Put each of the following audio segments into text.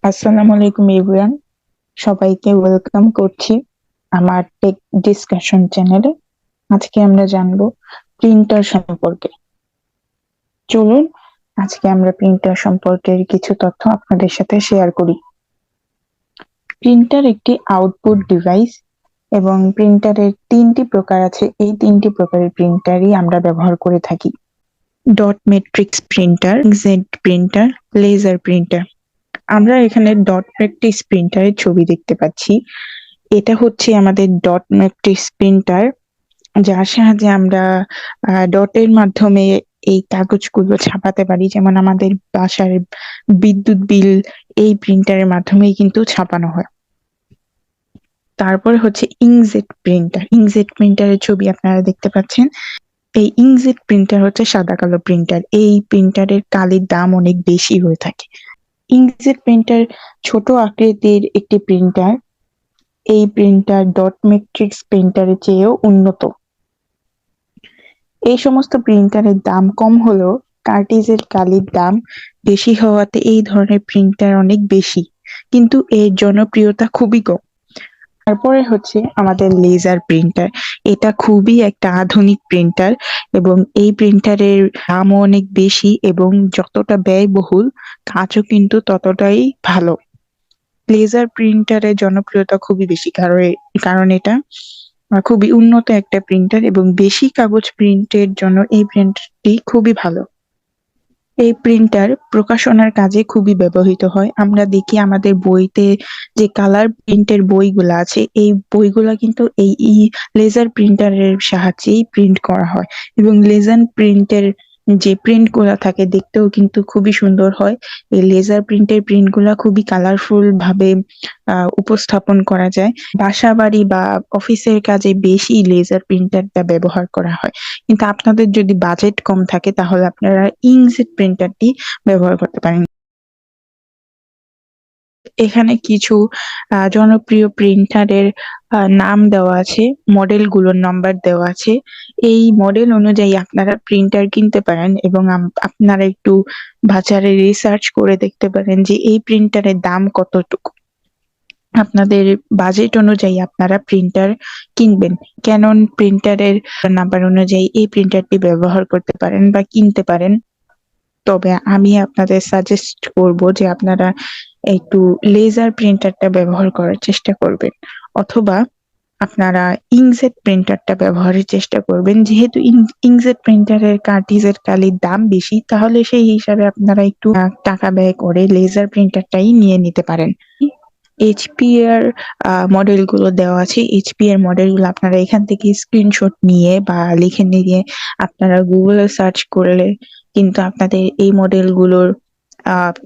আসসালামু আলাইকুম এভরিওয়ান, সবাইকে ওয়েলকাম করছি আমার টেক ডিসকাশন চ্যানেলে। আজকে আমরা জানবো প্রিন্টার সম্পর্কে। চলুন আজকে আমরা প্রিন্টার সম্পর্কে কিছু তথ্য আপনাদের সাথে শেয়ার করি। প্রিন্টার একটি আউটপুট ডিভাইস এবং প্রিন্টারের তিনটি প্রকার আছে। এই তিনটি প্রকারের প্রিন্টারই আমরা ব্যবহার করে থাকি: dot matrix printer, inkjet printer, laser printer. আমরা এখানে ডট ম্যাট্রিক্স প্রিন্টারের ছবি দেখতে পাচ্ছি। এটা হচ্ছে আমাদের ডট ম্যাট্রিক্স প্রিন্টার, যার সাহায্যে আমরা ডটের মাধ্যমে এই কাগজগুলো ছাপাতে পারি। যেমন আমাদের বাসার বিদ্যুৎ বিল এই প্রিন্টারের মাধ্যমেই কিন্তু ছাপানো হয়। তারপরে হচ্ছে ইঙ্কজেট প্রিন্টার। ইঙ্কজেট প্রিন্টারের ছবি আপনারা দেখতে পাচ্ছেন। এই ইঙ্কজেট প্রিন্টার হচ্ছে সাদা কালো প্রিন্টার। এই প্রিন্টারের কালির দাম অনেক বেশি হয়ে থাকে। ইঙ্কজেট প্রিন্টার ছোট আকৃতির একটি প্রিন্টার। এই প্রিন্টার ডট ম্যাট্রিক্স প্রিন্টারের চেয়েও উন্নত। এই সমস্ত প্রিন্টারের দাম কম হলেও কার্ট্রিজের কালির দাম বেশি হওয়াতে এই ধরনের প্রিন্টার অনেক বেশি, কিন্তু এর জনপ্রিয়তা খুবই কম। তারপরে হচ্ছে আমাদের লেজার প্রিন্টার। এটা খুবই একটা আধুনিক প্রিন্টার এবং এই প্রিন্টারের দামও অনেক বেশি এবং যতটা ব্যয়বহুল কাজও কিন্তু ততটাই ভালো। লেজার প্রিন্টারের জনপ্রিয়তা খুবই বেশি কারণ এটা খুবই উন্নত একটা প্রিন্টার এবং বেশি কাগজ প্রিন্টের জন্য এই প্রিন্টারটি খুবই ভালো। এই প্রিন্টার প্রকাশনার কাজে খুবই ব্যবহৃত হয়। আমরা দেখি আমাদের বইতে যে কালার প্রিন্টের বইগুলো আছে, এই বইগুলা কিন্তু এই লেজার প্রিন্টারের সাহায্যেই প্রিন্ট করা হয় এবং লেজার প্রিন্টের যে প্রিন্ট গুলা থাকে দেখতেও কিন্তু খুবই সুন্দর হয়। এই লেজার প্রিন্টের প্রিন্ট গুলা খুবই কালারফুল ভাবে উপস্থাপন করা যায়। বাসা বাড়ি বা অফিসের কাজে বেশি লেজার প্রিন্টারটা ব্যবহার করা হয়। কিন্তু আপনাদের যদি বাজেট কম থাকে তাহলে আপনারা ইঙ্কজেট প্রিন্টারটি ব্যবহার করতে পারেন। এখানে কিছু জনপ্রিয় প্রিন্টারের নাম দেওয়া আছে, মডেলগুলোর নাম্বার দেওয়া আছে। এই মডেল অনুযায়ী আপনারা প্রিন্টার কিনতে পারেন এবং আপনারা একটু বাজারে রিসার্চ করে দেখতে পারেন যে এই প্রিন্টারের দাম কতটুকু। আপনাদের বাজেট অনুযায়ী আপনারা প্রিন্টার কিনবেন। ক্যানন প্রিন্টারের নাম্বার অনুযায়ী এই প্রিন্টারটি ব্যবহার করতে পারেন বা কিনতে পারেন। তবে আমি আপনাদের সাজেস্ট করব যে আপনারা একটু লেজার প্রিন্টারটা ব্যবহার করার চেষ্টা করবেন, অথবা আপনারা ইঙ্কজেট প্রিন্টারটা ব্যবহারের চেষ্টা করবেন। যেহেতু ইঙ্কজেট প্রিন্টারের কার্ট্রিজের কালির দাম বেশি, তাহলে সেই হিসাবে আপনারা একটু টাকা ব্যয় করে লেজার প্রিন্টারটাই নিয়ে নিতে পারেন। এইচপি এর মডেলগুলো দেওয়া আছে। এইচপি এর মডেলগুলো আপনারা এখান থেকে স্ক্রিনশট নিয়ে বা লিখে নিয়ে আপনারা গুগলে সার্চ করলে কিন্তু আপনাদের এই মডেলগুলোর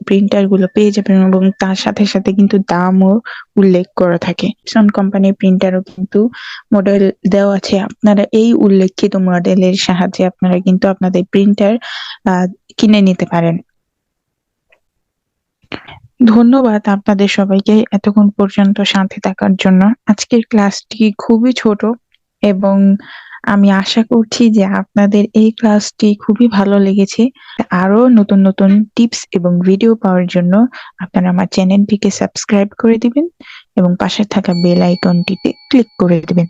প্রিন্টার গুলো পেয়ে যাবেন এবং তার সাথে সাথে কিন্তু দামও উল্লেখ করা থাকে। সন কোম্পানির প্রিন্টারও কিন্তু মডেল দেওয়া আছে। আপনারা এই উল্লেখিত মডেলের সাহায্যে আপনারা কিন্তু আপনাদের প্রিন্টার কিনে নিতে পারেন। ধন্যবাদ আপনাদের সবাইকে এতক্ষণ পর্যন্ত সাথে থাকার জন্য। আজকের ক্লাসটি খুবই ছোট এবং আমি আশা করছি যে আপনাদের এই ক্লাসটি খুবই ভালো লেগেছে। আরো নতুন নতুন টিপস এবং ভিডিও পাওয়ার জন্য আপনারা আমার চ্যানেলটিকে সাবস্ক্রাইব করে দিবেন এবং পাশে থাকা বেল আইকনটিতে ক্লিক করে দিবেন।